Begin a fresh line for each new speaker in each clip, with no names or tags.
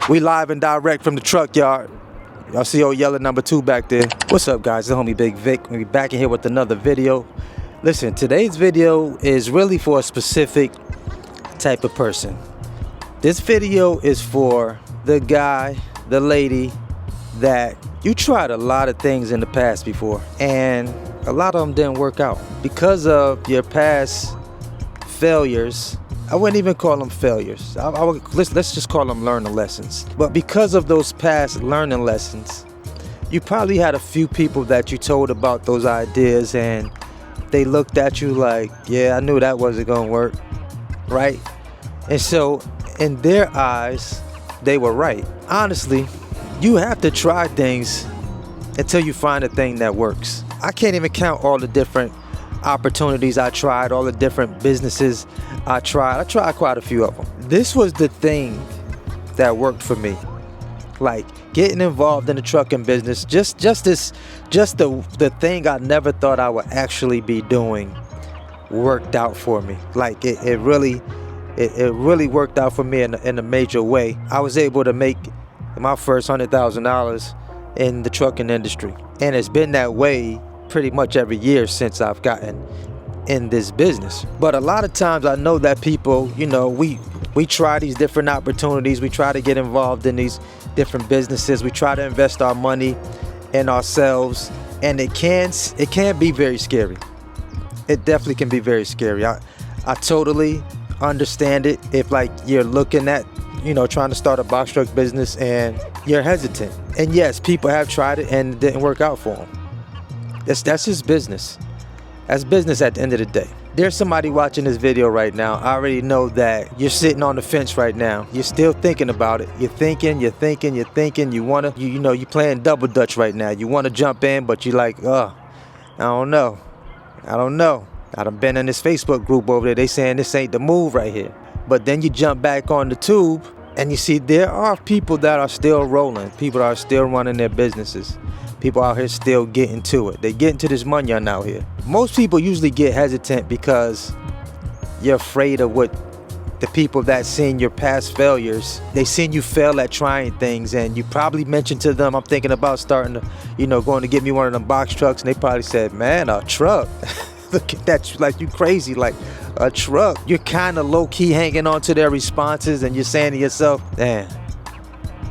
We live and direct from the truck yard. Y'all see old yellow number 2 back there. What's up, guys? It's the homie Bigg Vic. We'll be back in here with another video. Listen, today's video is really for a specific type of person. This video is for the guy, the lady that you tried a lot of things in the past before and a lot of them didn't work out because of your past failures. I wouldn't even call them failures. Let's just call them learning lessons. But because of those past learning lessons, you probably had a few people that you told about those ideas and they looked at you like, yeah, I knew that wasn't gonna work, right? And so in their eyes, they were right. Honestly, you have to try things until you find a thing that works. I can't even count all the different opportunities I tried, all the different businesses I tried quite a few of them. This was the thing that worked for me. Like getting involved in the trucking business, just the thing I never thought I would actually be doing worked out for me. Like it really worked out for me in a major way. I was able to make my first $100,000 in the trucking industry, and it's been that way pretty much every year since I've gotten in this business. But a lot of times I know that people, you know, we try these different opportunities, we try to get involved in these different businesses, we try to invest our money in ourselves, and it can be very scary. It definitely can be very scary. I totally understand it if like you're looking at, you know, trying to start a box truck business and you're hesitant. And yes, people have tried it and it didn't work out for them. That's just business. That's business at the end of the day. There's somebody watching this video right now. I already know that you're sitting on the fence right now. You're still thinking about it. You're thinking. You know, you're playing double dutch right now. You want to jump in, but you're like, I don't know. I done been in this Facebook group over there. They saying this ain't the move right here. But then you jump back on the tube and you see there are people that are still rolling. People that are still running their businesses. People out here still getting to it. They getting to this money out here. Most people usually get hesitant because you're afraid of what the people that seen your past failures, they seen you fail at trying things, and you probably mentioned to them, I'm thinking about starting to, you know, going to get me one of them box trucks, and they probably said, man, a truck. Look at that, like you crazy, like a truck. You're kind of low-key hanging on to their responses, and you're saying to yourself, man,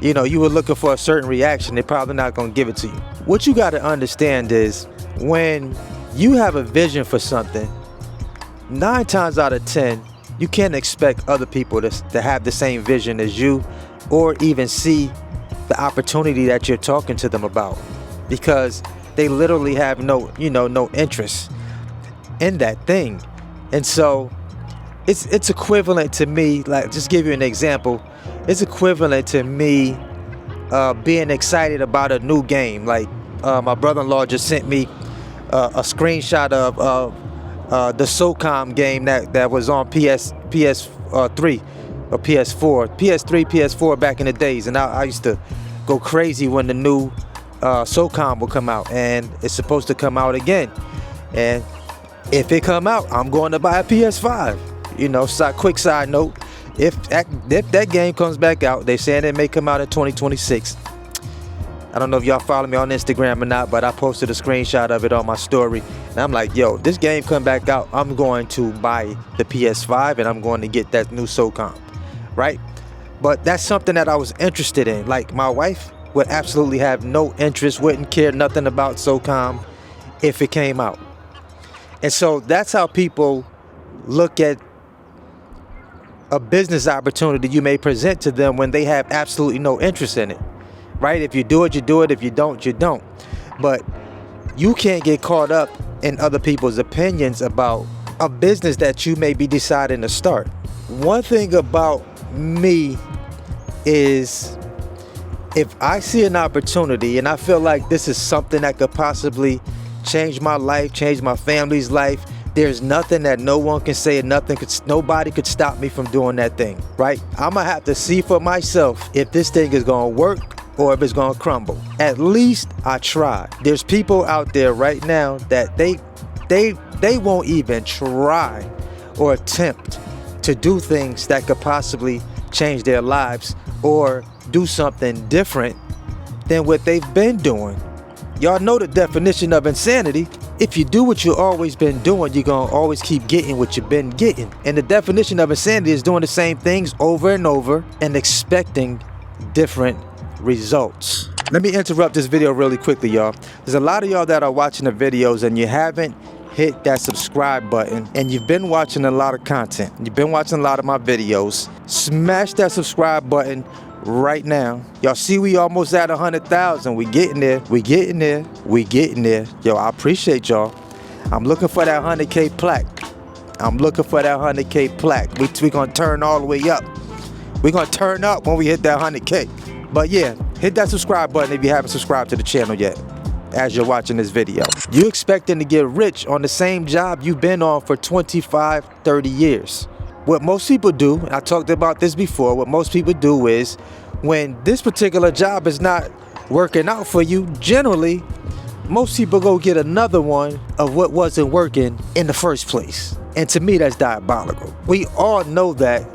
you know, you were looking for a certain reaction. They're probably not going to give it to you. What you got to understand is when you have a vision for something, 9 times out of 10, you can't expect other people to have the same vision as you or even see the opportunity that you're talking to them about, because they literally have no interest in that thing. And so it's equivalent to me, like, just give you an example. It's equivalent to me being excited about a new game. Like my brother-in-law just sent me a screenshot of the SOCOM game that was on PS3 or PS4, PS4 back in the days. And I used to go crazy when the new SOCOM will come out, and it's supposed to come out again. And if it come out, I'm going to buy a PS5. You know, quick side note. If that game comes back out, they're saying it may come out in 2026. I don't know if y'all follow me on Instagram or not, but I posted a screenshot of it on my story. And I'm like, yo, this game come back out, I'm going to buy the PS5 and I'm going to get that new SOCOM, right? But that's something that I was interested in. Like, my wife would absolutely have no interest, wouldn't care nothing about SOCOM if it came out. And so that's how people look at a business opportunity you may present to them when they have absolutely no interest in it, right? If you do it, you do it. If you don't, you don't. But you can't get caught up in other people's opinions about a business that you may be deciding to start. One thing about me is if I see an opportunity and I feel like this is something that could possibly change my life, change my family's life, there's nothing that no one can say, nobody could stop me from doing that thing, right? I'm gonna have to see for myself if this thing is gonna work or if it's gonna crumble. At least I tried. There's people out there right now that they won't even try or attempt to do things that could possibly change their lives or do something different than what they've been doing. Y'all know the definition of insanity. If you do what you've always been doing, you're gonna always keep getting what you've been getting. And the definition of insanity is doing the same things over and over and expecting different results. Let me interrupt this video really quickly, y'all. There's a lot of y'all that are watching the videos and you haven't hit that subscribe button, and you've been watching a lot of content. You've been watching a lot of my videos. Smash that subscribe button right now. Y'all see we almost at 100,000. We getting there. We getting there. We getting there. Yo, I appreciate y'all. I'm looking for that 100K plaque. I'm looking for that 100K plaque. We gonna turn all the way up. We gonna turn up when we hit that 100K. But yeah, hit that subscribe button if you haven't subscribed to the channel yet as you're watching this video. You expecting to get rich on the same job you've been on for 25, 30 years. What most people do, and I talked about this before, what most people do is when this particular job is not working out for you, generally, most people go get another one of what wasn't working in the first place. And to me, that's diabolical. We all know that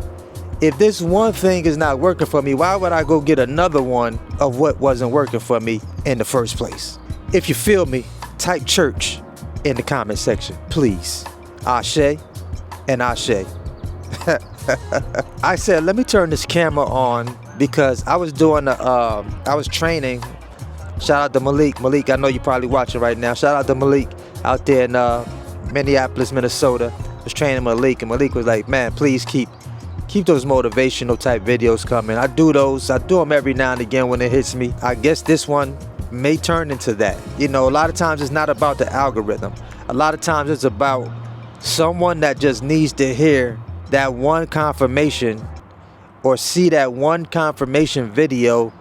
if this one thing is not working for me, why would I go get another one of what wasn't working for me in the first place? If you feel me, type church in the comment section, please. Ashe and Ashe. I said, let me turn this camera on because I was doing I was training. Shout out to Malik. Malik, I know you're probably watching right now. Shout out to Malik out there in Minneapolis, Minnesota. I was training Malik, and Malik was like, man, please keep those motivational type videos coming. I do those. I do them every now and again when it hits me. I guess this one may turn into that. You know, a lot of times it's not about the algorithm. A lot of times it's about someone that just needs to hear that one confirmation or see that one confirmation video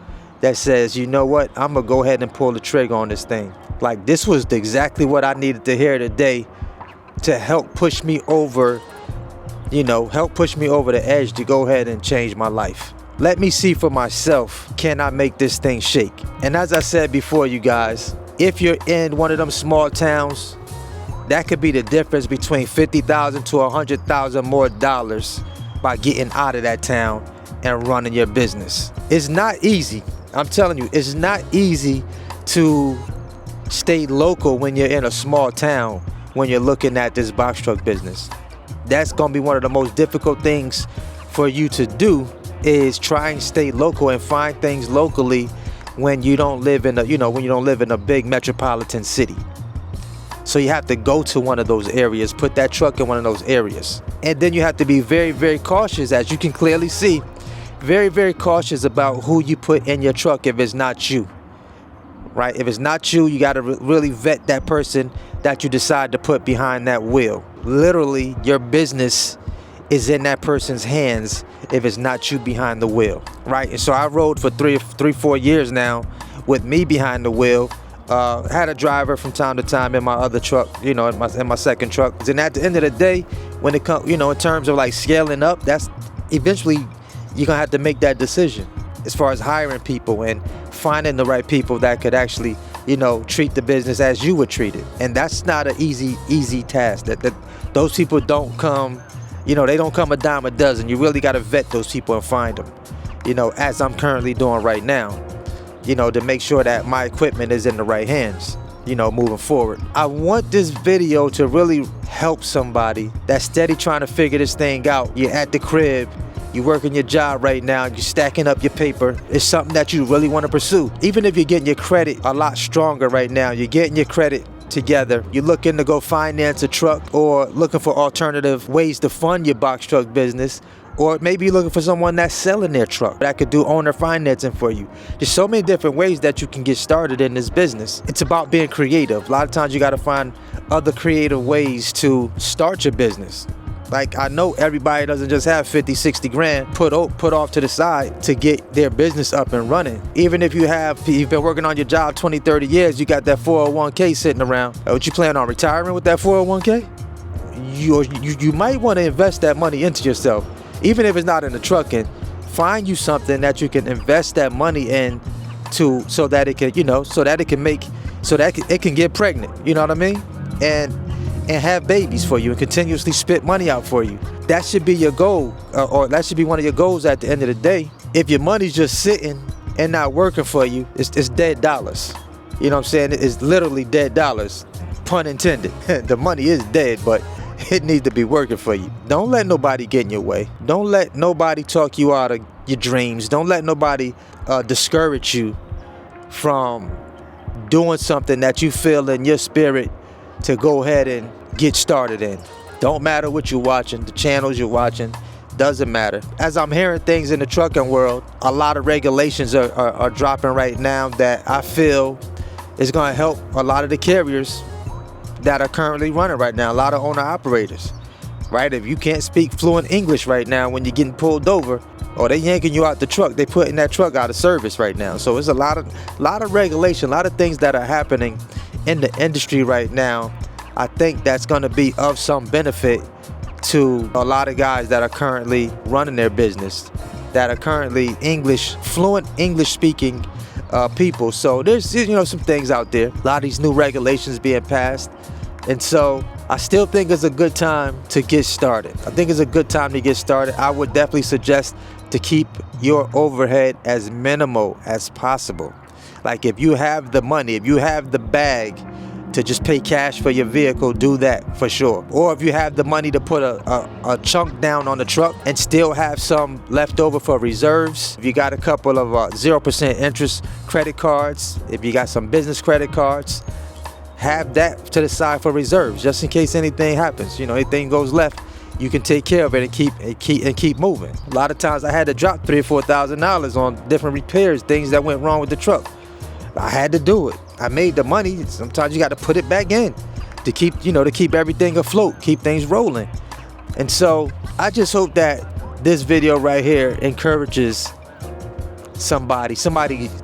that says, you know what, I'm gonna go ahead and pull the trigger on this thing. Like, this was exactly what I needed to hear today to help push me over, you know, help push me over the edge to go ahead and change my life. Let me see for myself, can I make this thing shake? And as I said before, you guys, if you're in one of them small towns, that could be the difference between $50,000 to $100,000 more dollars by getting out of that town and running your business. It's not easy. I'm telling you, it's not easy to stay local when you're in a small town, when you're looking at this box truck business. That's gonna be one of the most difficult things for you to do, is try and stay local and find things locally when you don't live in a, you know, when you don't live in a big metropolitan city. So you have to go to one of those areas, put that truck in one of those areas. And then you have to be very, very cautious, as you can clearly see, very, very cautious about who you put in your truck if it's not you, right? If it's not you, you gotta really vet that person that you decide to put behind that wheel. Literally, your business is in that person's hands if it's not you behind the wheel, right? And so I rode for 4 years now with me behind the wheel. Had a driver from time to time in my other truck, you know, in my second truck. And at the end of the day, when it comes, you know, in terms of like scaling up, that's eventually you're gonna have to make that decision as far as hiring people and finding the right people that could actually, you know, treat the business as you would treat it. And that's not an easy task. That those people don't come, you know, they don't come a dime a dozen. You really got to vet those people and find them, you know, as I'm currently doing right now, you know, to make sure that my equipment is in the right hands, you know, moving forward. I want this video to really help somebody that's steady trying to figure this thing out. You're at the crib, you're working your job right now, you're stacking up your paper. It's something that you really want to pursue. Even if you're getting your credit a lot stronger right now, you're getting your credit together, you're looking to go finance a truck or looking for alternative ways to fund your box truck business, or maybe you're looking for someone that's selling their truck that could do owner financing for you. There's so many different ways that you can get started in this business. It's about being creative. A lot of times you got to find other creative ways to start your business. Like, I know everybody doesn't just have 50, 60 grand put off to the side to get their business up and running. Even if you've been working on your job 20, 30 years, you got that 401k sitting around. What you plan on retiring with that 401k? You might want to invest that money into yourself. Even if it's not in the trucking, find you something that you can invest that money in so that it can, you know, so that it can get pregnant, you know what I mean? And have babies for you and continuously spit money out for you. That should be your goal, or that should be one of your goals at the end of the day. if your money's just sitting and not working for you, it's dead dollars. You know what I'm saying? It's literally dead dollars, pun intended. The money is dead, but it needs to be working for you. Don't let nobody get in your way. Don't let nobody talk you out of your dreams. Don't let nobody discourage you from doing something that you feel in your spirit to go ahead and get started in. Don't matter what you're watching, the channels you're watching, doesn't matter. As I'm hearing things in the trucking world, a lot of regulations are dropping right now that I feel is going to help a lot of the carriers that are currently running right now, a lot of owner operators, right? If you can't speak fluent English right now when you're getting pulled over, or they yanking you out the truck, they putting that truck out of service right now. So it's a lot of regulation, a lot of things that are happening in the industry right now. I think that's going to be of some benefit to a lot of guys that are currently running their business, that are currently fluent English speaking people. So there's, some things out there, a lot of these new regulations being passed. And so I still think it's a good time to get started. I think it's a good time to get started. I would definitely suggest to keep your overhead as minimal as possible. Like if you have the money, if you have the bag to just pay cash for your vehicle, do that for sure. Or if you have the money to put a chunk down on the truck and still have some left over for reserves. If you got a couple of 0% interest credit cards, if you got some business credit cards, have that to the side for reserves, just in case anything happens. Anything goes left, you can take care of it and keep moving. A lot of times I had to drop $3,000 or $4,000 on different repairs, things that went wrong with the truck. I had to do it. I made the money. Sometimes you got to put it back in to keep everything afloat, keep things rolling. And so I just hope that this video right here encourages somebody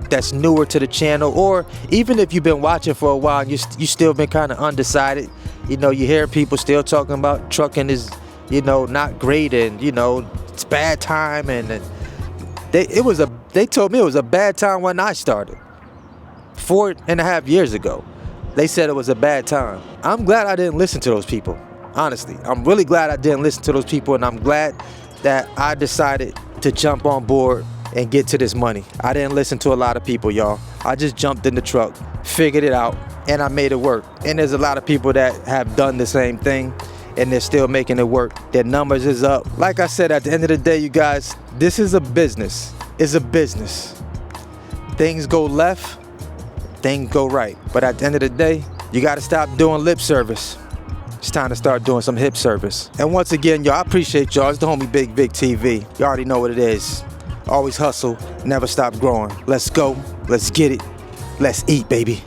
that's newer to the channel, or even if you've been watching for a while and you still been kind of undecided. You hear people still talking about trucking is not great, and it's bad time, and they told me it was a bad time when I started 4.5 years ago. They said it was a bad time. I'm glad I didn't listen to those people. Honestly, I'm really glad I didn't listen to those people, and I'm glad that I decided to jump on board and get to this money. I didn't listen to a lot of people, y'all. I just jumped in the truck, figured it out, and I made it work. And there's a lot of people that have done the same thing, and they're still making it work. Their numbers is up. Like I said, at the end of the day, you guys, this is a business. It's a business. Things go left, things go right. But at the end of the day, you got to stop doing lip service. It's time to start doing some hip service. And once again, y'all, I appreciate y'all. It's the homie Bigg Vic TV. You already know what it is. Always hustle, never stop growing. Let's go, let's get it, let's eat, baby.